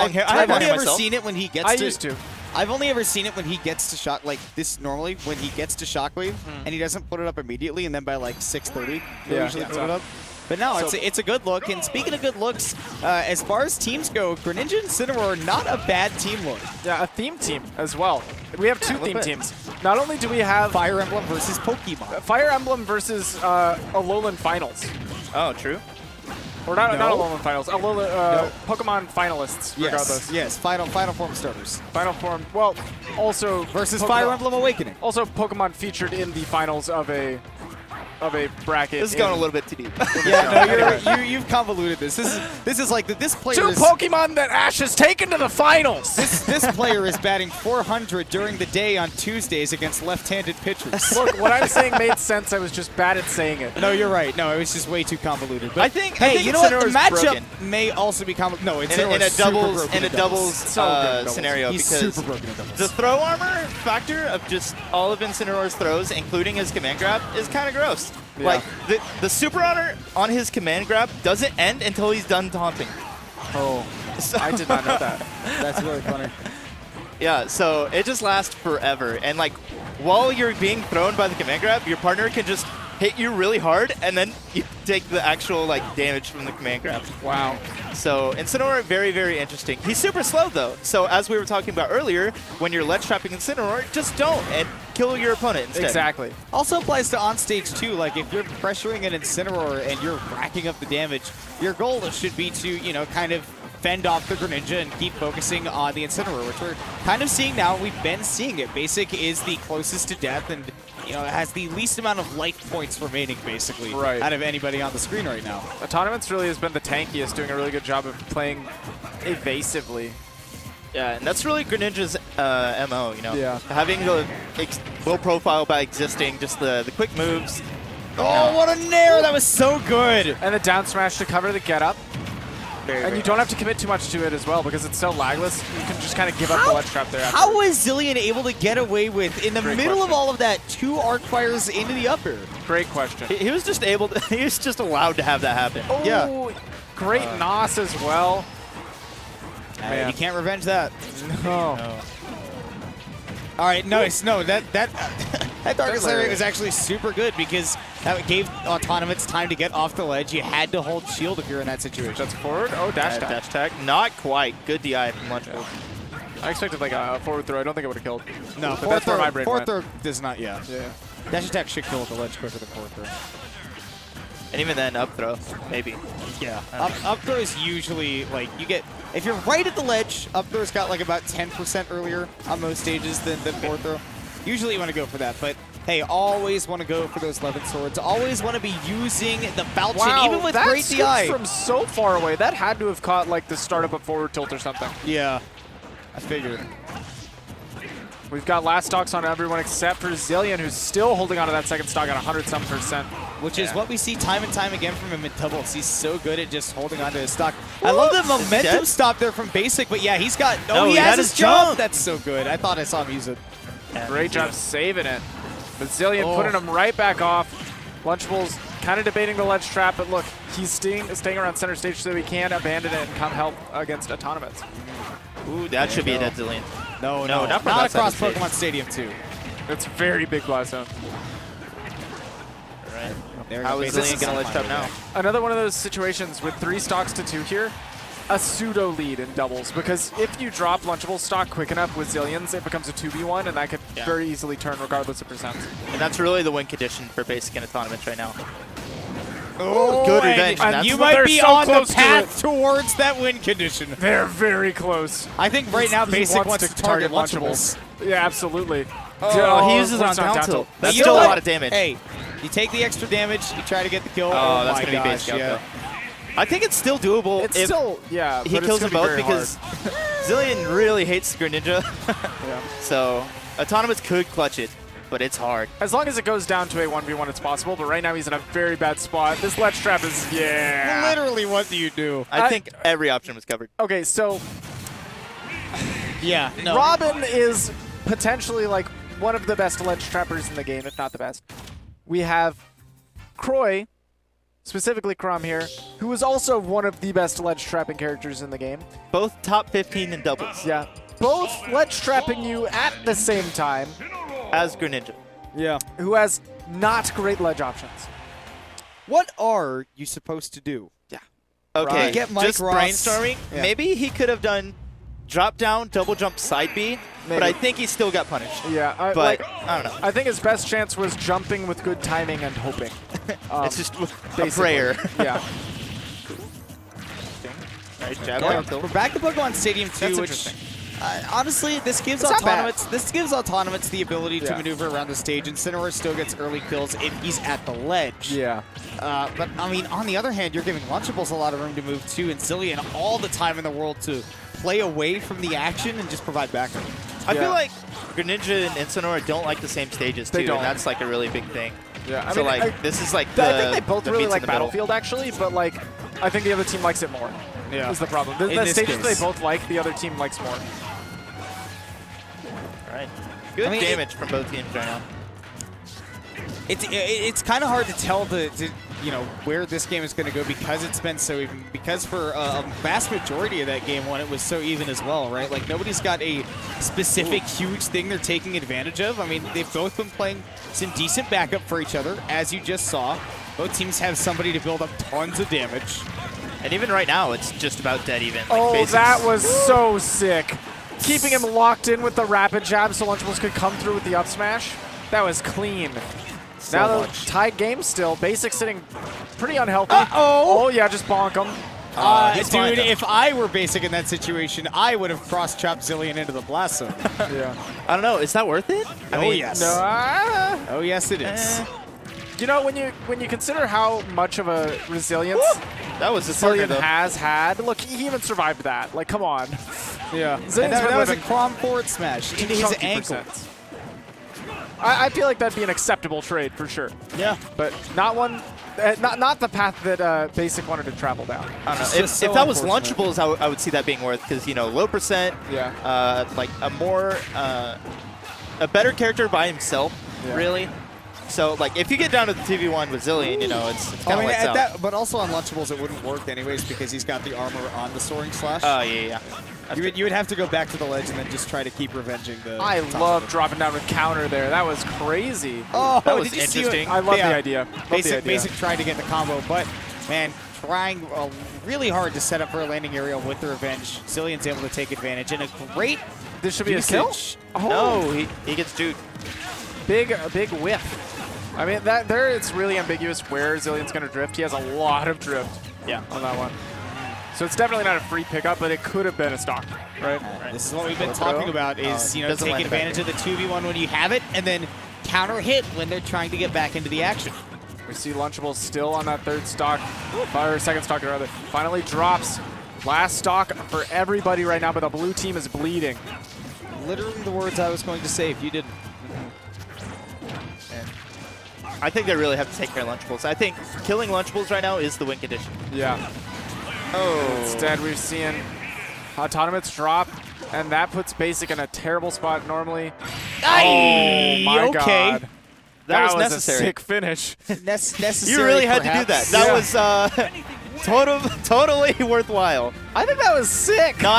I've only ever seen it when he gets to... I used to. I've only ever seen it when he gets to shock, like this normally, when he gets to Shockwave and he doesn't put it up immediately, and then by like 6:30, he'll usually put it up. But no, it's a good look. And speaking of good looks, as far as teams go, Greninja and Incineroar are not a bad team look. Yeah, a theme team as well. We have two theme teams. Not only do we have Fire Emblem versus Pokemon. Fire Emblem versus Alolan Finals. Oh, true. Or not Alolan Finals. Pokemon finalists, regardless. Yes, final form starters. Final form. Well, also versus Pokemon, Fire Emblem Awakening. Also, Pokemon featured in the finals of a bracket. This is going a little bit too deep. Yeah, no, you've convoluted this. This is like this player. Two Pokemon that Ash has taken to the finals. This player is batting 400 during the day on Tuesdays against left-handed pitchers. Look, what I'm saying made sense. I was just bad at saying it. No, you're right. No, it was just way too convoluted. But I think you know what? The matchup broken. May also be convoluted. No, it's in a doubles scenario He's because super broken in doubles. the throw armor factor of just all of Incineroar's throws, including his command grab, is kind of gross. Yeah. Like the super honor on his command grab doesn't end until he's done taunting. Oh, so I did not know that. That's really funny. Yeah, so it just lasts forever. And like while you're being thrown by the command grab, your partner can just hit you really hard, and then you take the actual like damage from the command grab. Wow. So Incineroar, very, very interesting. He's super slow though. So as we were talking about earlier, when you're ledge trapping Incineroar, just don't and kill your opponent instead. Exactly. Also applies to on stage too. Like if you're pressuring an Incineroar and you're racking up the damage, your goal should be to kind of fend off the Greninja and keep focusing on the Incineroar, which we're kind of seeing now. We've been seeing it. Basik is the closest to death and has the least amount of life points remaining, basically, out of anybody on the screen right now. Autonomitts really has been the tankiest, doing a really good job of playing evasively. Yeah, and that's really Greninja's MO, Yeah. Having the low profile by existing, just the quick moves. Oh, what a nair! That was so good! And the down smash to cover the get up. And you don't have to commit too much to it as well because it's so lagless. You can just kind of give up the ledge trap there. How was Xillion able to get away with, in the middle of all of that, 2 arc fires into the upper? Great question. He was just able to, he was just allowed to have that happen. Oh, yeah. Great Nos as well. Man. You can't revenge that. No. All right, nice. No, that Darkest Lariat was actually super good because that gave Autonomitts time to get off the ledge. You had to hold shield if you're in that situation. That's forward. Oh, dash tag. Dash tag. Not quite. Good DI from Lunchables. I expected like a forward throw. I don't think it would have killed. No, forward throw does not, yeah. Dash attack should kill at the ledge quicker than forward throw. And even then, up throw, maybe. Yeah. Up throw is usually, like, you get... If you're right at the ledge, up throw's got like about 10% earlier on most stages than forward throw. Usually you want to go for that, but hey, always want to go for those 11 swords. Always want to be using the Falchion, even with great DI. From so far away. That had to have caught like the startup of forward tilt or something. Yeah, I figured. We've got last stocks on everyone except for Xillion, who's still holding on to that second stock at 100-some%. Which is what we see time and time again from him in doubles. He's so good at just holding on to his stock. I love the momentum stop there from Basik, but yeah, he's got... Oh, he has his jump! That's so good. I thought I saw him use it. Great job saving it. But Xillion putting him right back off. Lunchables kind of debating the ledge trap, but look, he's staying around center stage so he can abandon it and come help against Autonomitts. Ooh, that should be a dead Xillion. No, not across Pokemon Stadium 2. It's very big blast zone. Right. How is Xillion going to ledge trap now? Another one of those situations with 3 stocks to 2 here. A pseudo lead in doubles, because if you drop Lunchables stock quick enough with Xillions, it becomes a 2v1, and that could very easily turn regardless of percents. And that's really the win condition for Basik and Autonomitts right now. Oh, good revenge. And you might be on the path towards that win condition. They're very close. I think right now Basik wants to target Lunchables. Yeah, absolutely. He uses it on down tilt. That's still a lot of damage. Hey, you take the extra damage, you try to get the kill. Oh, that's going to be Basik out though. I think it's still doable if he kills them both because Xillion really hates Greninja. So Autonomitts could clutch it, but it's hard. As long as it goes down to a 1v1, it's possible, but right now he's in a very bad spot. This ledge trap is, literally, what do you do? I think every option was covered. Okay, so no. Robin is potentially like one of the best ledge trappers in the game, if not the best. We have Croy, specifically Chrom here, who is also one of the best ledge trapping characters in the game. Both top 15 in doubles. Yeah. Both ledge trapping you at the same time. As Greninja. Yeah. Who has not great ledge options. What are you supposed to do? Yeah. Okay, Right. Get Mike just Ross. brainstorming. Yeah. Maybe he could have done drop down, double jump, side B, but I think he still got punished. Yeah, But I don't know. I think his best chance was jumping with good timing and hoping. It's just a prayer. Yeah. Nice jab. Yeah, Cool. we're back to Pokemon Stadium 2, That's which interesting. honestly, this gives It's not bad. Autonomitts the ability to Yeah. maneuver around the stage, and Incineroar still gets early kills if he's at the ledge. Yeah. But I mean, on the other hand, you're giving Lunchables a lot of room to move too, and Xillion all the time in the world to play away from the action and just provide backup. I feel like Greninja and Incineroar don't like the same stages, They too, don't. and that's like a really big thing. Yeah. I So, mean, like, this is like I think they both the really meets like in the middle. Battlefield, actually, but like, I think the other team likes it more. Yeah. Is the problem. The this stages case. they both like, the other team likes more. All right. Good I mean, damage from both teams right now. It's kind of hard to tell where this game is going to go because it's been so even. Because for a vast majority of that game one, it was so even as well, right? Like nobody's got a specific huge thing they're taking advantage of. I mean, they've both been playing some decent backup for each other, as you just saw. Both teams have somebody to build up tons of damage. And even right now, it's just about dead even. Like, Oh, Basic's- that was so sick. Keeping him locked in with the rapid jab so Lunchables could come through with the up smash. That was clean. Now the tied game still. Basik sitting pretty unhealthy. Uh-oh. Oh, yeah, just bonk him. he's fine, Dude, though. if I were Basik in that situation, I would have cross-chopped Xillion into the blast zone. Yeah. I don't know. Is that worth it? I Oh, mean, yes. No. Oh, yes, it is. You know, when you consider how much of a resilience that was his partner, Xillion though. has had, look, he even survived that. Like, come on. Yeah. Xillion's And that been was a living Chrom forward smash into his chunky ankle. percents. I feel like that'd be an acceptable trade for sure, Yeah. but not one, not the path that Basik wanted to travel down. I don't It's know. just so If that was unfortunate. Lunchables, I would see that being worth because, you know, low percent, Yeah. like a more, a better character by himself, Yeah. really. So, like, if you get down to the 2v1 with Xillion, you know, it's kind of lights out. but also on Lunchables, it wouldn't work anyways because he's got the armor on the soaring slash. Oh, yeah. You would have to go back to the ledge and then just try to keep revenging the. I top love of it. dropping down with counter there. That was crazy. Oh, That was did you see interesting. what- I love yeah. the idea. Love the idea. Basik tried to get the combo, but man, trying really hard to set up for a landing area with the revenge. Xillion's able to take advantage and a great This should be a kill. usage. Oh, No, he gets juked. a big whiff. I mean, it's really ambiguous where Xillion's going to drift. He has a lot of drift Yeah. on that one. So it's definitely not a free pickup, but it could have been a stock, right? This is what we've been Let's talking go. about is, doesn't take land it back advantage of the 2v1 when you have it and then counter hit when they're trying to get back into the action. We see Lunchables still on that third stock, or second stock rather. Finally drops. Last stock for everybody right now, but the blue team is bleeding. Literally the words I was going to say if you didn't. I think they really have to take care of Lunchables. I think killing Lunchables right now is the win condition. Yeah. Oh. Instead, we've seen Autonomitts drop, and that puts Basik in a terrible spot normally. Aye, Oh my okay. god. That was a necessary. sick finish. Necessary, You really had to do that. perhaps. That was totally worthwhile. I think that was sick. Not